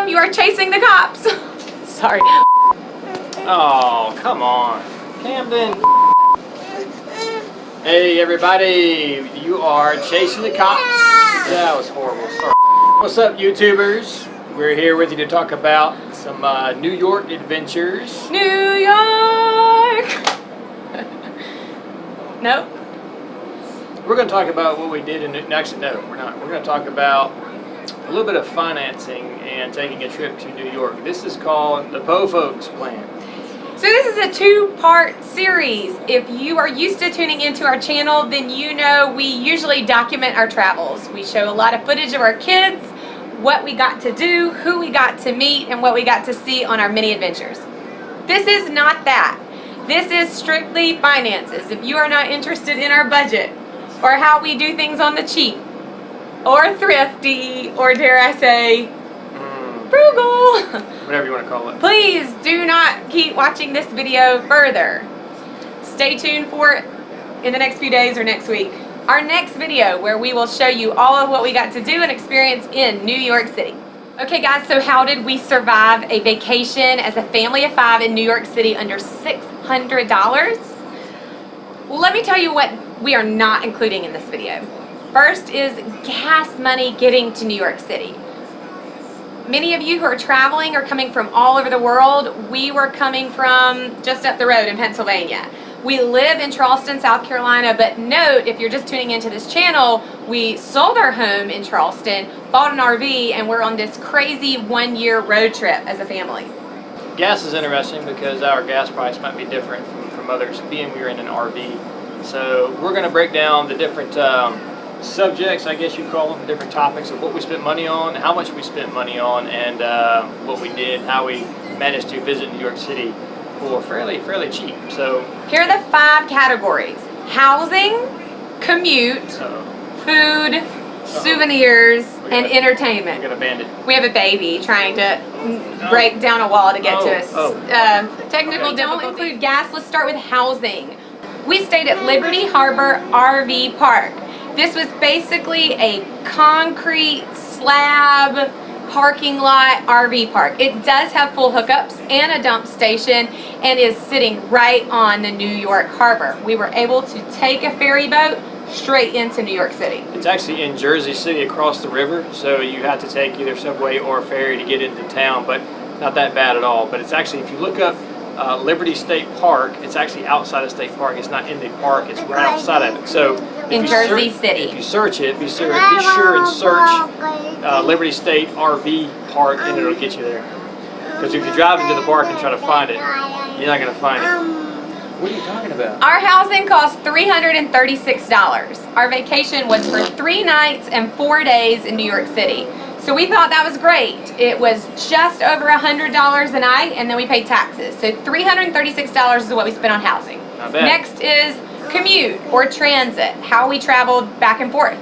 them, you are chasing the cops. Sorry. Oh, come on. Camden. Hey, everybody. You are chasing the cops. That was horrible. Sorry. What's up, YouTubers? We're here with you to talk about some New York adventures. New York! Nope. We're going to talk about what we did in... Actually, no, we're not. We're going to talk about a little bit of financing and taking a trip to New York. This is called the Po Folks Plan. So this is a two-part series. If you are used to tuning into our channel, then you know we usually document our travels. We show a lot of footage of our kids, what we got to do, who we got to meet, and what we got to see on our mini adventures. This is not that. This is strictly finances. If you are not interested in our budget, or how we do things on the cheap, or thrifty, or dare I say, frugal, whatever you want to call it, please do not keep watching this video further. Stay tuned for it in the next few days or next week. Our next video where we will show you all of what we got to do and experience in New York City. Okay guys, so how did we survive a vacation as a family of 5 in New York City under $600? Well, let me tell you what we are not including in this video. First is gas money getting to New York City. Many of you who are traveling are coming from all over the world. We were coming from just up the road in Pennsylvania. We live in Charleston, South Carolina, but note, if you're just tuning into this channel, we sold our home in Charleston, bought an RV, and we're on this crazy 1-year road trip as a family. Gas is interesting because our gas price might be different from others, being we're in an RV. So we're going to break down the different subjects, I guess you call them, different topics of what we spent money on, how much we spent money on, and what we did, how we managed to visit New York City for fairly cheap. So here are the 5 categories: housing, commute, food, souvenirs, and entertainment. We got a bandit. We have a baby trying to break down a wall to get to us. Technical don't include gas. Let's start with housing. We stayed at Liberty Harbor RV Park. This was basically a concrete slab parking lot RV park. It does have full hookups and a dump station and is sitting right on the New York Harbor. We were able to take a ferry boat straight into New York City. It's actually in Jersey City across the river, so you have to take either subway or ferry to get into town, but not that bad at all. But it's actually, if you look up Liberty State Park, it's actually outside of State Park. It's not in the park, it's right outside of it. So in Jersey City. If you search it, be sure and search Liberty State RV Park, and it'll get you there. Because if you drive into the park and try to find it, you're not going to find it. What are you talking about? Our housing cost $336. Our vacation was for 3 nights and 4 days in New York City. So we thought that was great. It was just over $100 a night, and then we paid taxes. So $336 is what we spent on housing. Not bad. Next is commute or transit, how we traveled back and forth.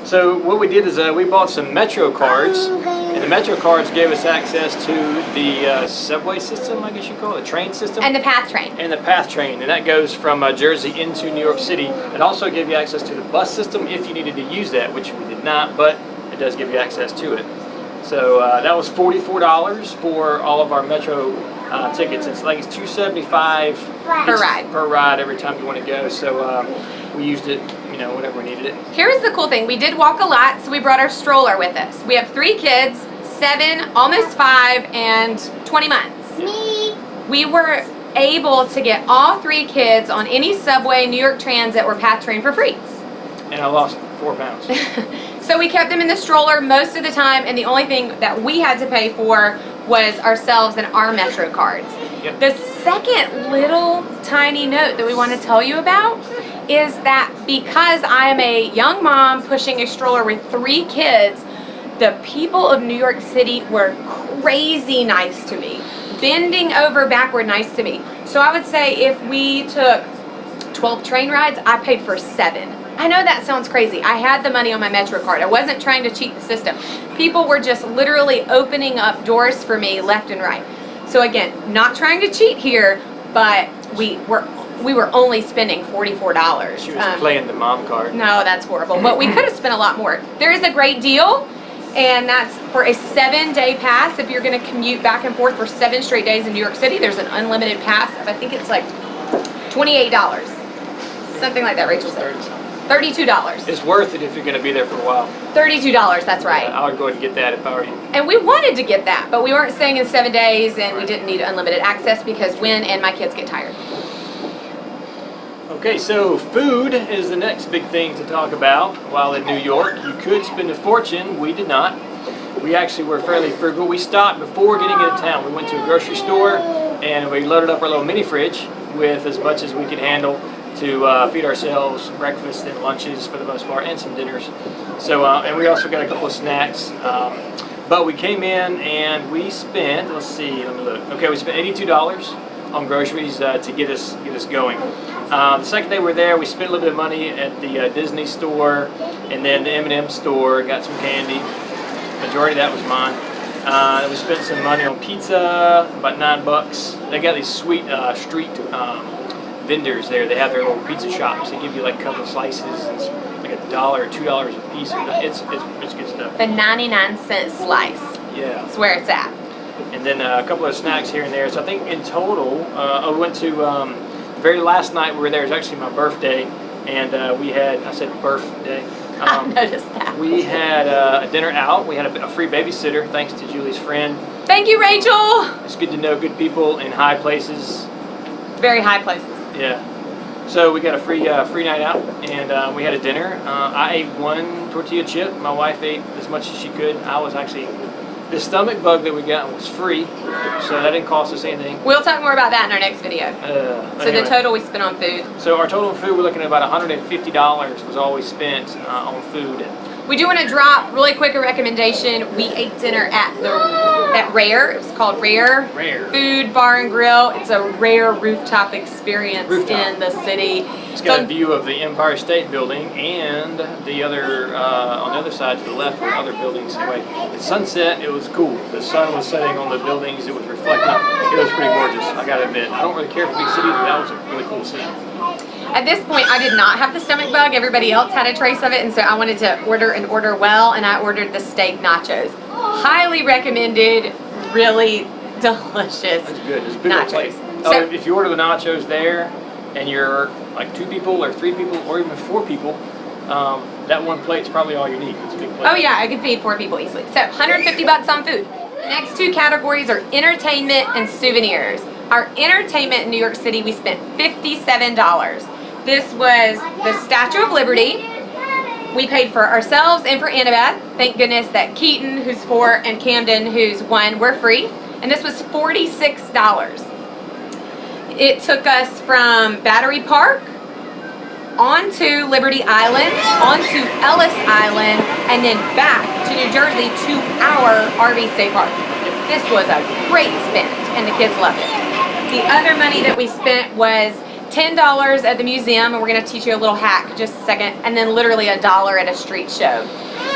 So what we did is we bought some Metro cards, and the Metro cards gave us access to the subway system, I guess you call it, the train system. And the PATH train. And the PATH train, and that goes from Jersey into New York City. It also gave you access to the bus system if you needed to use that, which we did not, but it does give you access to it. So that was $44 for all of our Metro tickets. It's like it's $275 per ride every time you want to go. So we used it, you know, whenever we needed it. Here's the cool thing. We did walk a lot, so we brought our stroller with us. We have 3 kids, 7, almost 5, and 20 months. Me. We were able to get all 3 kids on any subway, New York Transit, or PATH train for free. And I lost 4 pounds. So we kept them in the stroller most of the time, and the only thing that we had to pay for was ourselves and our Metro cards. Yep. The second little tiny note that we want to tell you about is that because I am a young mom pushing a stroller with 3 kids, the people of New York City were crazy nice to me. Bending over backward nice to me. So I would say if we took 12 train rides, I paid for 7. I know that sounds crazy. I had the money on my Metro card. I wasn't trying to cheat the system. People were just literally opening up doors for me left and right. So again, not trying to cheat here, but we were only spending $44. She was playing the mom card. No, that's horrible. But we could have spent a lot more. There is a great deal And that's for a 7-day pass. If you're going to commute back and forth for 7 straight days in New York City, there's an unlimited pass of, I think it's like $28. Something like that, Rachel said. $32. It's worth it if you're going to be there for a while. $32, that's right. I would go ahead and get that if I were you. And we wanted to get that, but we weren't staying in 7 days, and we didn't need unlimited access because Wynn and my kids get tired. Okay, so food is the next big thing to talk about while in New York. You could spend a fortune. We did not. We actually were fairly frugal. We stopped before getting into town. We went to a grocery store and we loaded up our little mini fridge with as much as we could handle to feed ourselves breakfast and lunches for the most part, and some dinners. So, and we also got a couple of snacks. But we came in and we spent, let's see, let me look. Okay, we spent $82 on groceries to get us going. The second day we were there, we spent a little bit of money at the Disney store and then the M&M store, got some candy. Majority of that was mine. We spent some money on pizza, about $9. They got these sweet street vendors there. They have their little pizza shops. They give you like a couple of slices. It's like $1 or $2 a piece. It's good stuff. The 99-cent slice. Yeah. That's where it's at. And then a couple of snacks here and there. So I think in total, I went to the very last night we were there. It was actually my birthday, and we had, I said birthday. I noticed that. We had a dinner out. We had a free babysitter thanks to Julie's friend. Thank you, Rachel. It's good to know good people in high places. Very high places. Yeah. So we got a free night out, and we had a dinner. I ate 1 tortilla chip. My wife ate as much as she could. I was actually, the stomach bug that we got was free, so that didn't cost us anything. We'll talk more about that in our next video. So anyway. the total we spent on food. So our total on food, we're looking at about $150 was all we spent on food. We do want to drop really quick a recommendation. We ate dinner at Rare. It was called Rare Food Bar and Grill. It's a rare rooftop experience in the city. It's got a view of the Empire State Building and the other on the other side to the left were other buildings. Anyway, at sunset, it was cool. The sun was setting on the buildings. It was reflecting. It was pretty gorgeous. I gotta admit. I don't really care for big cities, but that was a really cool city. At this point, I did not have the stomach bug. Everybody else had a trace of it, and so I wanted to order well, and I ordered the steak nachos. Highly recommended, really delicious. It's good. It's a big nachos. plate. So, if you order the nachos there, and you're like 2 people or 3 people or even 4 people, that one plate's probably all you need. It's a big plate. oh yeah, I could feed 4 people easily. So $150 on food. The next 2 categories are entertainment and souvenirs. Our entertainment in New York City, we spent $57. This was the Statue of Liberty. We paid for ourselves and for Annabeth. Thank goodness that Keaton, who's 4, and Camden, who's 1, were free. And this was $46. It took us from Battery Park onto Liberty Island, onto Ellis Island, and then back to New Jersey to our RV State Park. This was a great spend, and the kids loved it. The other money that we spent was $10 at the museum, and we're going to teach you a little hack in just a second, and then literally $1 at a street show.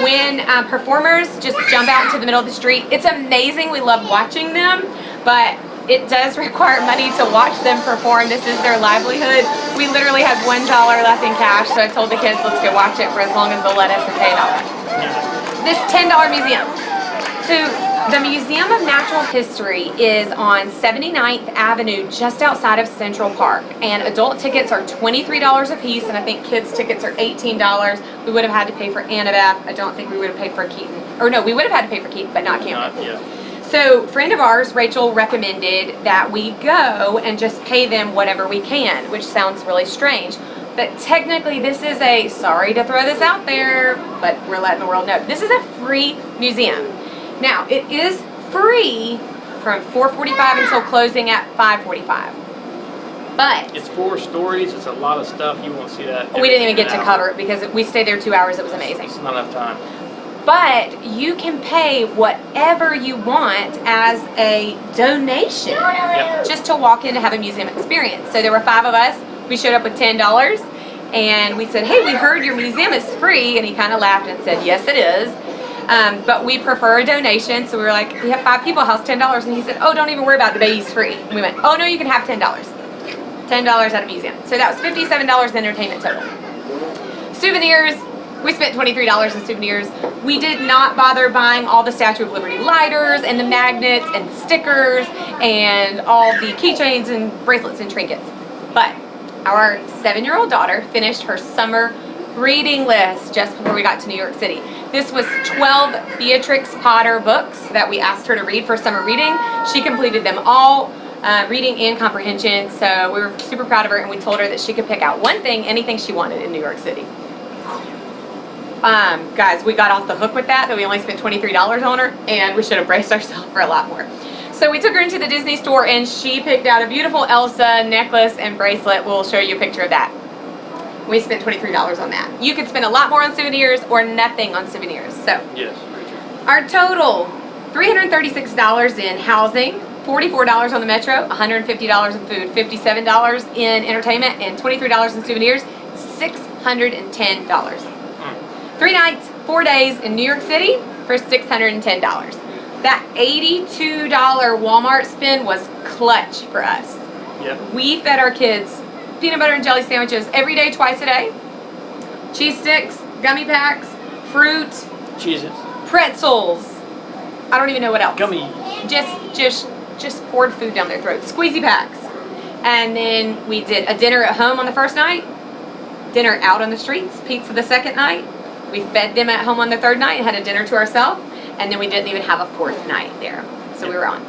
When performers just jump out into the middle of the street, it's amazing. We love watching them, but it does require money to watch them perform. This is their livelihood. We literally had $1 left in cash, so I told the kids, let's go watch it for as long as they'll let us and pay $1. This $10 museum. So the Museum of Natural History is on 79th Avenue, just outside of Central Park. And adult tickets are $23 a piece, and I think kids' tickets are $18. We would have had to pay for Annabeth. I don't think we would have paid for Keaton. Or no, we would have had to pay for Keaton, but not Camden. So a friend of ours, Rachel, recommended that we go and just pay them whatever we can, which sounds really strange. But technically this is a, sorry to throw this out there, but we're letting the world know, this is a free museum. Now, it is free from 4:45 until closing at 5:45. But it's 4 stories. It's a lot of stuff. You won't see that. We didn't even get to cover it because we stayed there 2 hours. It was amazing. It's not enough time. But you can pay whatever you want as a donation, just to walk in to have a museum experience. So there were 5 of us. We showed up with $10, and we said, hey, we heard your museum is free. And he kind of laughed and said, yes, it is. But we prefer a donation, so we were like, we have 5 people, how's $10? And he said, oh, don't even worry about it, the baby's free. And we went, oh no, you can have $10. $10 at a museum. So that was $57 in entertainment total. Souvenirs, We spent $23 in souvenirs. We did not bother buying all the Statue of Liberty lighters and the magnets and the stickers and all the keychains and bracelets and trinkets. But our 7-year-old daughter finished her summer reading list just before we got to New York City. This was 12 Beatrix Potter books that we asked her to read for summer reading. She completed them all, reading and comprehension, so we were super proud of her, and we told her that she could pick out one thing, anything she wanted in New York City. Guys, we got off the hook with that we only spent $23 on her, and we should have braced ourselves for a lot more. So we took her into the Disney store, and she picked out a beautiful Elsa necklace and bracelet. We'll show you a picture of that. We spent $23 on that. You could spend a lot more on souvenirs or nothing on souvenirs. So Yes. our total, $336 in housing, $44 on the metro, $150 in food, $57 in entertainment, and $23 in souvenirs, $610. 3 nights, 4 days in New York City for $610. That $82 Walmart spend was clutch for us. Yep. We fed our kids peanut butter and jelly sandwiches every day, twice a day, cheese sticks, gummy packs, fruit, Cheeses. pretzels. I don't even know what else. Gummy. Just poured food down their throats. Squeezy packs. And then we did a dinner at home on the first night, dinner out on the streets, pizza the second night. We fed them at home on the third night and had a dinner to ourselves, and then we didn't even have a fourth night there. So we were on.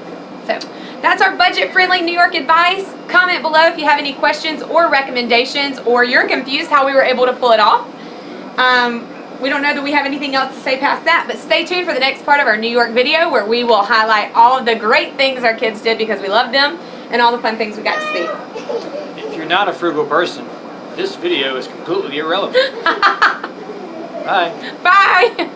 So that's our budget-friendly New York advice. Comment below if you have any questions or recommendations, or you're confused how we were able to pull it off. We don't know that we have anything else to say past that, but stay tuned for the next part of our New York video, where we will highlight all of the great things our kids did because we loved them, and all the fun things we got to see. If you're not a frugal person, this video is completely irrelevant. Bye. Bye!